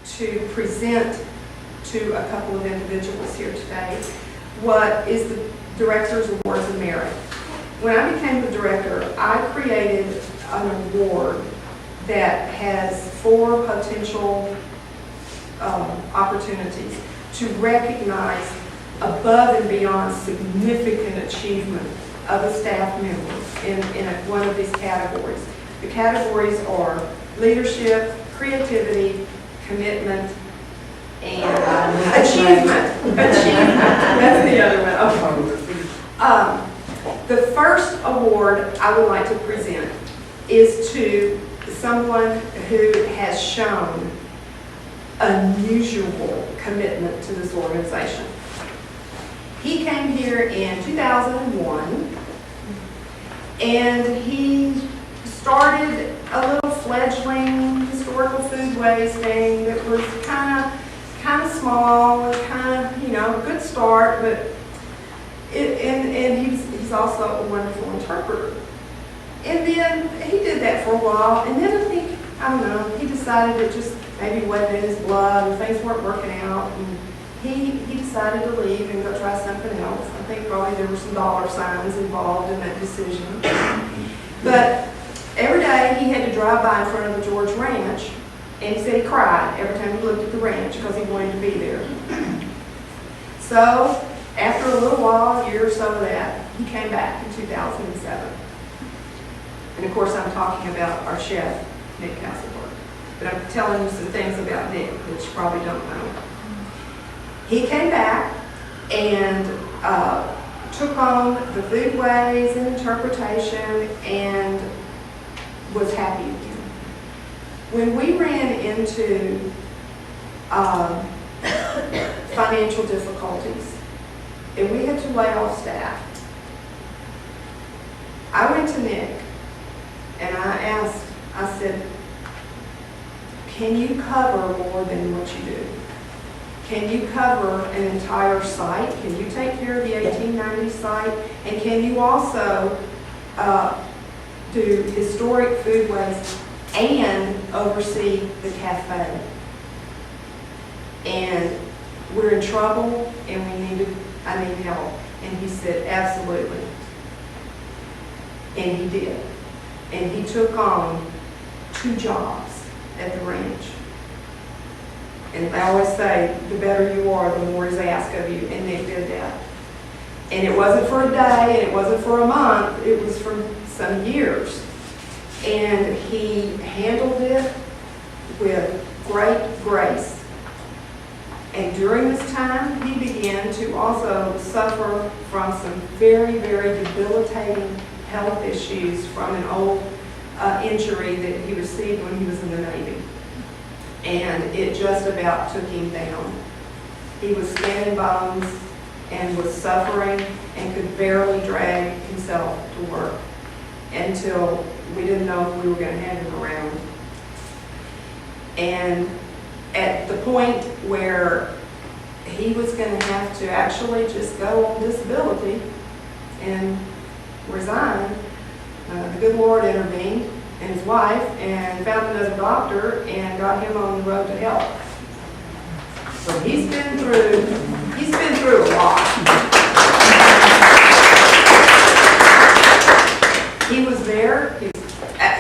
to present to a couple of individuals here today what is the Director's Awards of Merit. When I became the director, I created an award that has 4 potential opportunities to recognize above and beyond significant achievement of a staff member in one of these categories. The categories are leadership, creativity, commitment, and achievement. That's the other one. Okay. The first award I would like to present is to someone who has shown unusual commitment to this organization. He came here in 2001, and he started a little fledgling historical foodways thing that was kind of small, kind of, a good start, but he's also a wonderful interpreter. And then he did that for a while, and then I don't know, he decided it just maybe wasn't in his blood, and things weren't working out, and he decided to leave and go try something else. I think probably there were some dollar signs involved in that decision. But every day he had to drive by in front of the George Ranch, and he said he cried every time he looked at the ranch because he wanted to be there. So after a little while, a year or so of that, he came back in 2007. And of course I'm talking about our chef, Nick Castelberg. But I'm telling you some things about Nick that you probably don't know. He came back and took on the foodways and interpretation and was happy again. When we ran into financial difficulties and we had to lay off staff, I went to Nick and I said, can you cover more than what you do? Can you cover an entire site? Can you take care of the 1890 site? And can you also do historic foodways and oversee the cafe? And we're in trouble and I need help. And he said, absolutely. And he did. And he took on 2 jobs at the ranch. And I always say, the better you are, the more is asked of you, and Nick did that. And it wasn't for a day, and it wasn't for a month, it was for some years. And he handled it with great grace. And during this time, he began to also suffer from some very, very debilitating health issues from an old injury that he received when he was in the Navy. And it just about took him down. He was skin and bones and was suffering and could barely drag himself to work until we didn't know if we were going to have him around. And at the point where he was going to have to actually just go on disability and resign, the good Lord intervened, and his wife, and found another doctor and got him on the road to health. So he's been through a lot. He was there.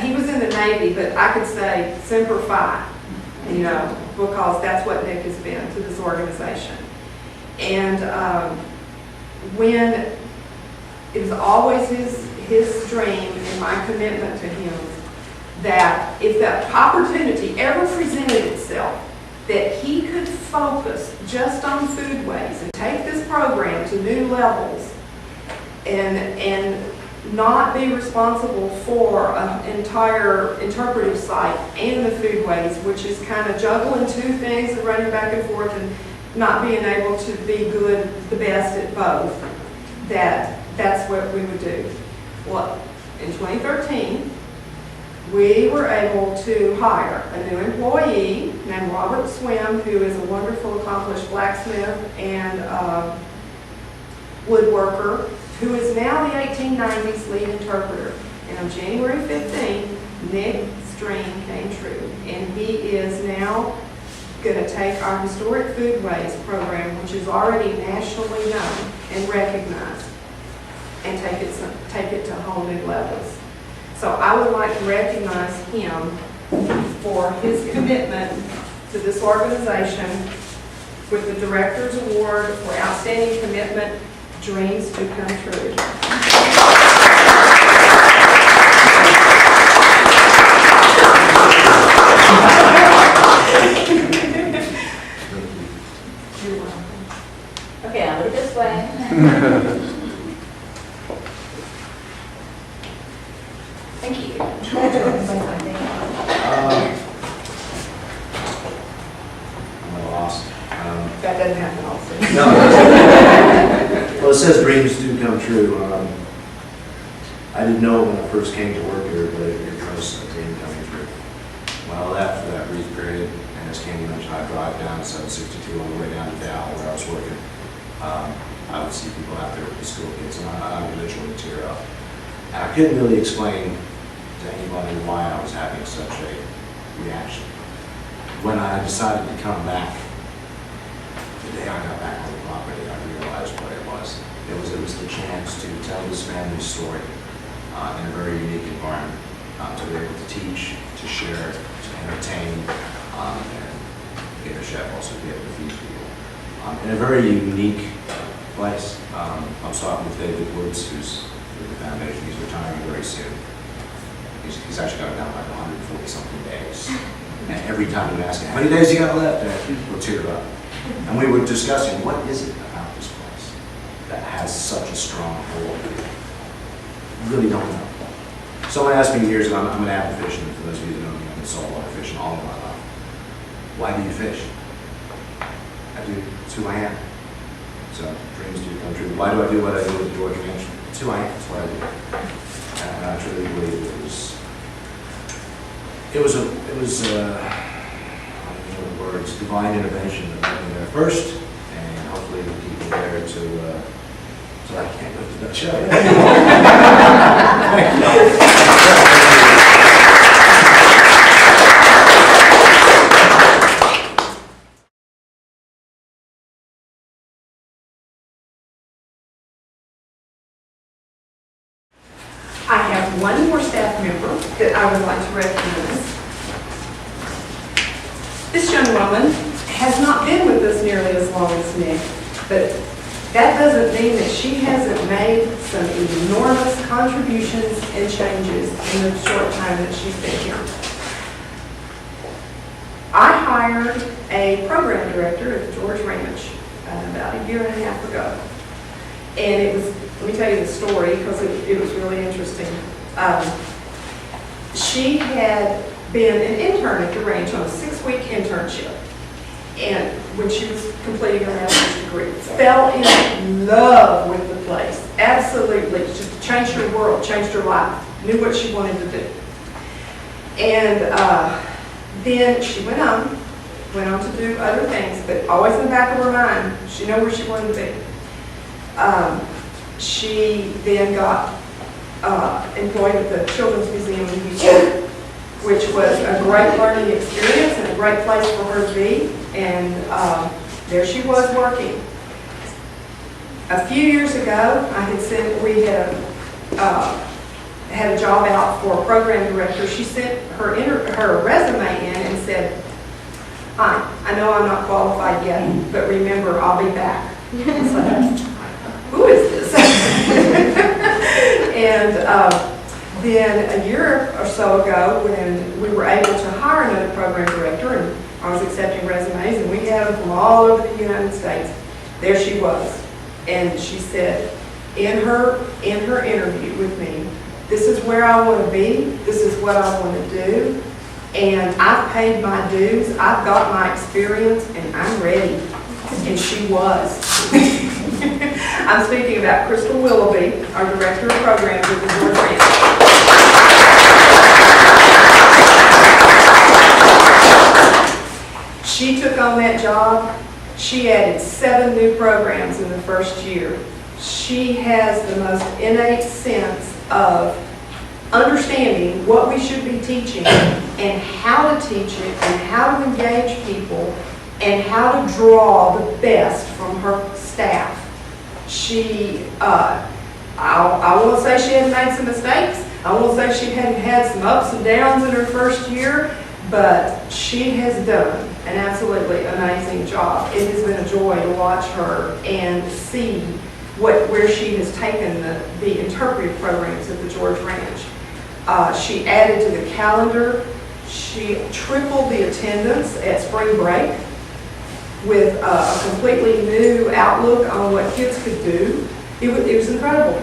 He was in the Navy, but I could say Semper Fi, because that's what Nick has been to this organization. And when it was always his dream and my commitment to him that if that opportunity ever presented itself, that he could focus just on foodways and take this program to new levels and not be responsible for an entire interpretive site and the foodways, which is kind of juggling 2 things and running back and forth and not being able to be the best at both, that's what we would do. Well, in 2013, we were able to hire a new employee named Robert Swim, who is a wonderful, accomplished blacksmith and woodworker, who is now the 1890s lead interpreter. And on January 15th, Nick's dream came true. And he is now going to take our Historic Foodways program, which is already nationally known and recognized, and take it to whole new levels. So I would like to recognize him for his commitment to this organization with the Director's Award for Outstanding Commitment, Dreams to Come True. You're welcome. Okay, I'll look this way. Thank you. I'm at a loss. That doesn't happen often. No. Well, it says dreams do come true. I didn't know when I first came to work here, but it was a dream coming true. When I left for that brief period, and as Candy mentioned, I'd drive down 762 all the way down to Dow where I was working. I would see people out there with the school kids, and I would literally tear up. And I couldn't really explain to anybody why I was having such a reaction. When I decided to come back, the day I got back on the property, I realized what it was. It was the chance to tell this family's story in a very unique environment, to be able to teach, to share, to entertain, and being a chef, also be able to feed people. In a very unique place. I'm talking with David Woods, who's with the foundation. He's retiring very soon. He's actually got down like 140 something days. And every time we ask him, how many days you got left? We'll tear up. And we were discussing, what is it about this place that has such a strong hold? Really don't know. Someone asked me years ago, I'm an avid fisherman, for those of you that know me, I've been saltwater fishing all of my life. Why do you fish? I do. It's who I am. So dreams do come true. Why do I do what I do with the organization? It's who I am. It's what I do. And I truly believe it was I don't know the words, divine intervention that led me there first, and hopefully the people there to so I can't go to that show. I have one more staff member that I would like to recognize. This young woman has not been with us nearly as long as Nick, but that doesn't mean that she hasn't made some enormous contributions and changes in the short time that she's been here. I hired a program director at the George Ranch about a year and a half ago. And it was, let me tell you the story because it was really interesting. She had been an intern at the ranch on a 6-week internship. And when she was completing her master's degree, fell in love with the place. Absolutely. Just changed her world, changed her life, knew what she wanted to do. And then she went on to do other things, but always in the back of her mind, she knew where she wanted to be. She then got employed at the Children's Museum in Houston, which was a great learning experience and a great place for her to be. And there she was working. A few years ago, we had a job out for a program director. She sent her resume in and said, "Hi, I know I'm not qualified yet, but remember, I'll be back." So, who is this? And then a year or so ago, when we were able to hire another program director, and I was accepting resumes, and we had them from all over the United States, there she was. And she said, in her interview with me, this is where I want to be, this is what I want to do, and I've paid my dues, I've got my experience, and I'm ready. And she was. I'm speaking about Krystal Willeby, our Director of Programs at the George Ranch. She took on that job. She added 7 new programs in the first year. She has the most innate sense of understanding what we should be teaching and how to teach it and how to engage people and how to draw the best from her staff. She, I want to say she had made some mistakes. I want to say she had had some ups and downs in her first year, but she has done an absolutely amazing job. It has been a joy to watch her and see where she has taken the interpretive programs at the George Ranch. She added to the calendar. She tripled the attendance at spring break with a completely new outlook on what kids could do. It was incredible.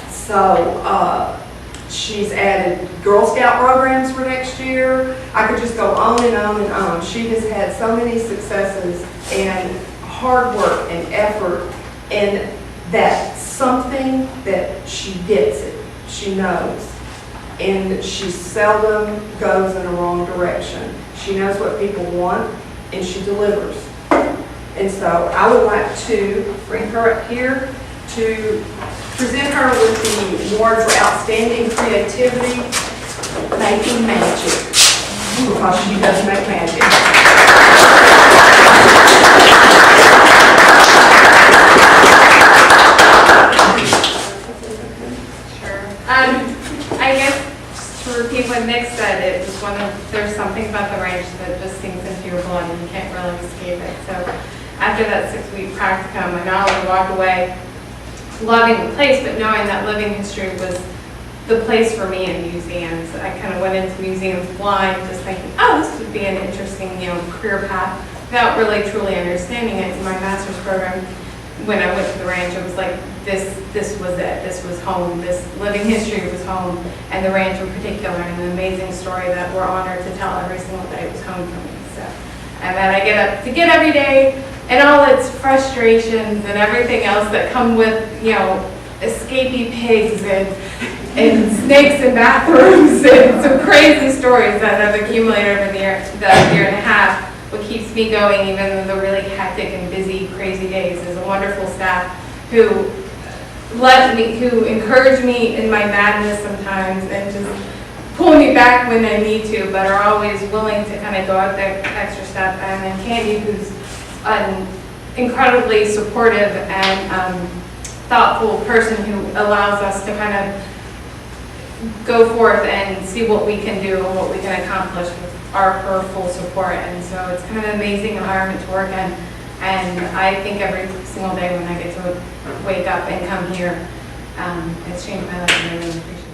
So she's added Girl Scout programs for next year. I could just go on and on and on. She has had so many successes and hard work and effort, and that's something that she gets it. She knows. And she seldom goes in the wrong direction. She knows what people want, and she delivers. And so I would like to bring her up here to present her with the award for outstanding creativity, making magic, because she does make magic. I guess to repeat what Nick said, it was there's something about the ranch that just sinks into your blood and you can't really escape it. So after that 6-week practicum, I not only walked away loving the place, but knowing that living history was the place for me in museums. I kind of went into museums blind, just thinking, oh, this would be an interesting, career path, without really truly understanding it. In my master's program, when I went to the ranch, it was like, this was it. This was home. This living history was home. And the ranch in particular, and an amazing story that we're honored to tell every single day, was home for me. So, and then I get up to get every day, and all its frustrations and everything else that come with, escapee pigs and snakes in bathrooms and some crazy stories that have accumulated over the year and a half. What keeps me going, even in the really hectic and busy, crazy days, is a wonderful staff who encourage me in my madness sometimes and just pull me back when I need to, but are always willing to kind of go out that extra step. And then Candy, who's an incredibly supportive and thoughtful person who allows us to kind of go forth and see what we can do and what we can accomplish with her full support. And so it's kind of an amazing environment to work in. And I think every single day when I get to wake up and come here, it's changed my life, and I really appreciate it.